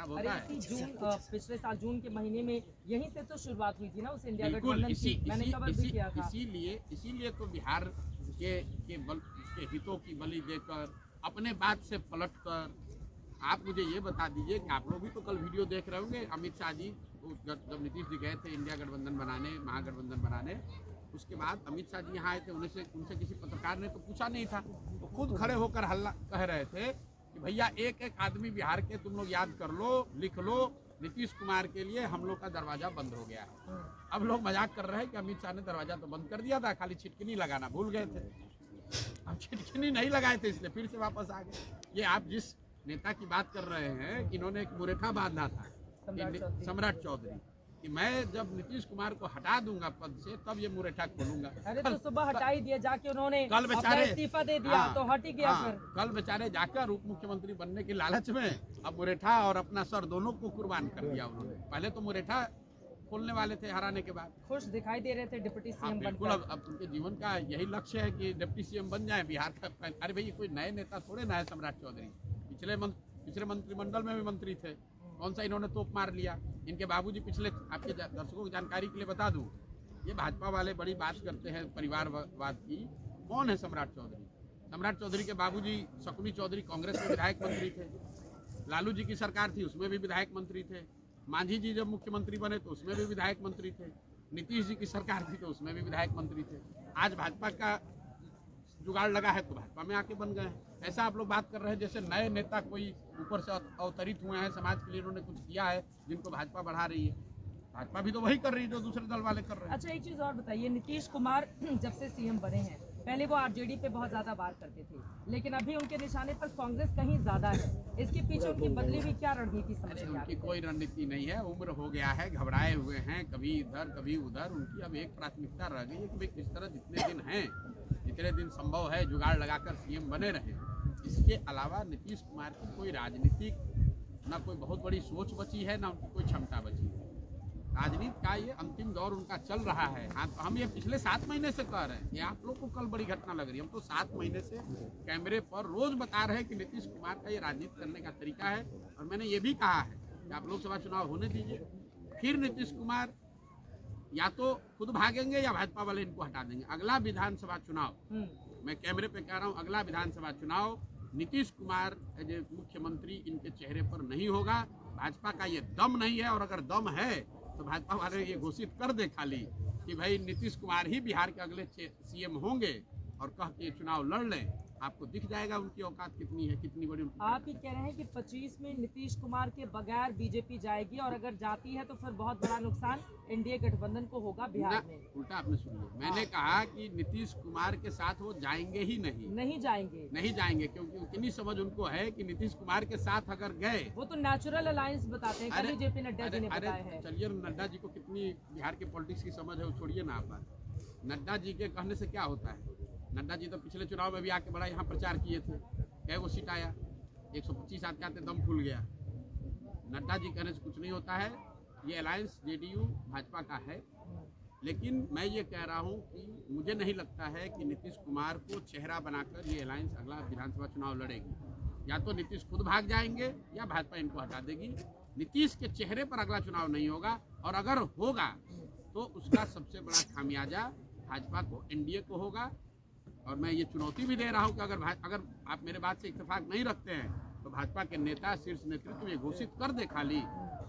खराब होता है। पिछले साल जून के महीने में यहीं से तो शुरुआत हुई थी ना उस इंडिया बिल्कुल, गठबंधन की, मैंने कवर भी किया था। इसीलिए तो बिहार के हितों की बलि देकर अपने बात से पलट कर आप मुझे ये बता दीजिए कि आप लोग भी तो कल वीडियो देख रहे होंगे, अमित शाह जी जब नीतीश जी गए थे इंडिया गठबंधन बनाने, महागठबंधन बनाने, उसके बाद अमित शाह जी यहाँ आए थे, उनसे किसी पत्रकार ने तो पूछा नहीं था, तो खुद खड़े होकर हल्ला कह रहे थे कि भैया एक एक आदमी बिहार के तुम लोग याद कर लो, लिख लो, नीतीश कुमार के लिए हम लोग का दरवाजा बंद हो गया है। अब लोग मजाक कर रहे हैं कि अमित शाह ने दरवाजा तो बंद कर दिया था, खाली छिटकिनी लगाना भूल गए थे। अब छिटकिनी नहीं लगाए थे इसलिए फिर से वापस आ गए। ये आप जिस नेता की बात कर रहे हैं, इन्होंने एक मुरेठा बांधा था सम्राट चौधरी कि मैं जब नीतीश कुमार को हटा दूंगा पद से तब ये मुरेठा खोलूंगा। अरे तो सुबह हटा ही दिया जाके, उन्होंने कल बेचारे इस्तीफा दे दिया। तो हट ही गया। फिर कल बेचारे जाकर उप मुख्यमंत्री बनने के लालच में अब मुरेठा और अपना सर दोनों को कुर्बान कर दिया उन्होंने। पहले तो मुरेठा खोलने वाले थे हराने के बाद, खुश दिखाई दे रहे थे डिप्टी सीएम बनकर। बिल्कुल। अब उनके जीवन का यही लक्ष्य है कि डिप्टी सीएम बन जाए बिहार का। अरे भाई कोई नए नेता थोड़े ना है सम्राट चौधरी, पिछले मंत्रिमंडल में भी मंत्री थे, कौन सा इन्होंने तोप मार लिया। इनके बाबूजी पिछले, आपके दर्शकों की जानकारी के लिए बता दूं, ये भाजपा वाले बड़ी बात करते हैं परिवारवाद की। कौन है सम्राट चौधरी? सम्राट चौधरी के बाबूजी शकुनी चौधरी कांग्रेस में विधायक मंत्री थे, लालू जी की सरकार थी उसमें भी विधायक मंत्री थे, मांझी जी जब मुख्यमंत्री बने तो उसमें भी विधायक मंत्री थे, नीतीश जी की सरकार थी तो उसमें भी विधायक मंत्री थे। आज भाजपा का जुगाड़ लगा है तो भाजपा में आके बन गए हैं। ऐसा आप लोग बात कर रहे हैं जैसे नए नेता कोई ऊपर से अवतरित हुए हैं, समाज के लिए उन्होंने कुछ किया है जिनको भाजपा बढ़ा रही है। भाजपा भी तो वही कर रही है जो दूसरे दल वाले कर रहे हैं। अच्छा, एक चीज और बताइए, नीतीश कुमार जब से सीएम बने हैं, पहले वो आरजेडी पे बहुत ज्यादा वार करते थे, लेकिन अभी उनके निशाने पर कांग्रेस कहीं ज्यादा है। इसके पीछे उनकी बदली हुई क्या रणनीति समझ रही है? उनकी कोई रणनीति नहीं है, उम्र हो गया है, घबराए हुए हैं, कभी इधर कभी उधर। उनकी अब एक प्राथमिकता रह गई है कि भाई किस तरह जितने दिन संभव है जुगाड़ लगाकर सीएम बने रहे। इसके अलावा नीतीश कुमार की कोई राजनीतिक ना कोई बहुत बड़ी सोच बची है, ना उनकी कोई क्षमता बची है। राजनीति का ये अंतिम दौर उनका चल रहा है। हाँ, तो हम ये पिछले 7 महीने से कह रहे हैं, ये आप लोग को कल बड़ी घटना लग रही है। हम तो 7 महीने से कैमरे पर रोज बता रहे हैं कि नीतीश कुमार का ये राजनीति करने का तरीका है। और मैंने ये भी कहा है कि आप लोकसभा चुनाव होने दीजिए, फिर नीतीश कुमार या तो खुद भागेंगे या भाजपा वाले इनको हटा देंगे। अगला विधानसभा चुनाव, मैं कैमरे पे कह रहा हूँ, अगला विधानसभा चुनाव नीतीश कुमार एज ए मुख्यमंत्री इनके चेहरे पर नहीं होगा। भाजपा का ये दम नहीं है, और अगर दम है तो भाजपा वाले ये घोषित कर दे खाली कि भाई नीतीश कुमार ही बिहार के अगले सीएम होंगे और कह के चुनाव लड़ लें। आपको दिख जाएगा उनकी औकात कितनी है, कितनी बड़ी उनकी। आप ही कह रहे हैं कि 25 में नीतीश कुमार के बगैर बीजेपी जाएगी, और अगर जाती है तो फिर बहुत बड़ा नुकसान एनडीए गठबंधन को होगा बिहार में। उल्टा आपने सुन लिया, मैंने कहा कि नीतीश कुमार के साथ वो जाएंगे ही नहीं जाएंगे, क्योंकि उतनी समझ उनको है कि नीतीश कुमार के साथ अगर गए, वो तो नेचुरल अलायंस बताते हैं। कल जेपी नड्डा जी ने बताया है। चलिए, नड्डा जी को कितनी बिहार के पॉलिटिक्स की समझ है वो छोड़िए ना आप। नड्डा जी के कहने से क्या होता है? नड्डा जी तो पिछले चुनाव में भी आके बड़ा यहाँ प्रचार किए थे, कई वो सीट आया, 125 आते आते दम फूल गया। नड्डा जी कहने से कुछ नहीं होता है। ये अलायंस जेडीयू भाजपा का है, लेकिन मैं ये कह रहा हूँ कि मुझे नहीं लगता है कि नीतीश कुमार को चेहरा बनाकर ये अलायंस अगला विधानसभा चुनाव लड़ेगी। या तो नीतीश खुद भाग जाएंगे या भाजपा इनको हटा देगी। नीतीश के चेहरे पर अगला चुनाव नहीं होगा, और अगर होगा तो उसका सबसे बड़ा खामियाजा भाजपा को, एनडीए को होगा। और मैं ये चुनौती भी दे रहा हूँ कि अगर आप मेरे बात से इत्तेफाक नहीं रखते हैं तो भाजपा के नेता, शीर्ष नेतृत्व ये घोषित कर दे खाली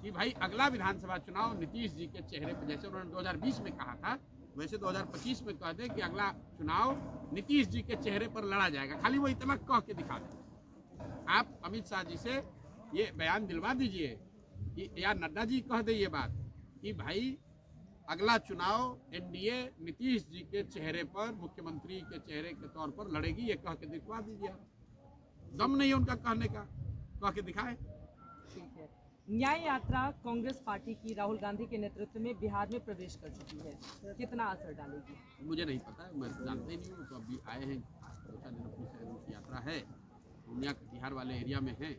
कि भाई अगला विधानसभा चुनाव नीतीश जी के चेहरे पर, जैसे उन्होंने 2020 में कहा था वैसे 2025 में कह दे कि अगला चुनाव नीतीश जी के चेहरे पर लड़ा जाएगा। खाली वो इतना कह के दिखा दें। आप अमित शाह जी से ये बयान दिलवा दीजिए कि या नड्डा जी कह दे ये बात कि भाई अगला चुनाव एनडीए नीतीश जी के चेहरे पर, मुख्यमंत्री के चेहरे के तौर पर लड़ेगी, ये कह के दिखवा दीजिए। दम नहीं है उनका कहने का, कह के दिखाए। ठीक है। न्याय यात्रा कांग्रेस पार्टी की राहुल गांधी के नेतृत्व में बिहार में प्रवेश कर चुकी है, कितना असर डालेगी? मुझे नहीं पता है, मैं जानते ही नहीं हूँ। तो अभी आए हैं, 2-4 दिन अपनी शायद उनकी यात्रा है, पूर्णिया कटिहार वाले एरिया में है।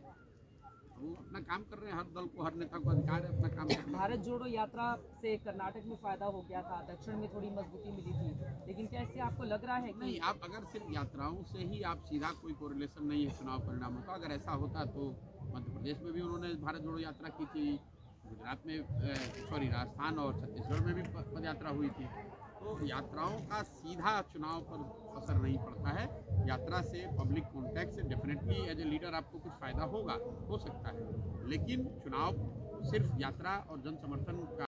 वो अपना काम कर रहे हैं, हर दल को, हर नेता को अधिकार है अपना काम करना। भारत जोड़ो यात्रा से कर्नाटक में फायदा हो गया था, दक्षिण में थोड़ी मजबूती मिली थी, लेकिन क्या इससे आपको लग रहा है कि नहीं, आप अगर सिर्फ यात्राओं से ही आप सीधा कोई कोरिलेशन नहीं है चुनाव परिणामों का, अगर ऐसा होता तो मध्य प्रदेश में भी उन्होंने भारत जोड़ो यात्रा की थी, गुजरात में राजस्थान और छत्तीसगढ़ में भी पद यात्रा हुई थी। तो यात्राओं का सीधा चुनाव पर असर नहीं पड़ता है। यात्रा से, पब्लिक कॉन्टैक्ट से डेफिनेटली एज ए लीडर आपको कुछ फ़ायदा होगा, हो सकता है, लेकिन चुनाव सिर्फ यात्रा और जन समर्थन का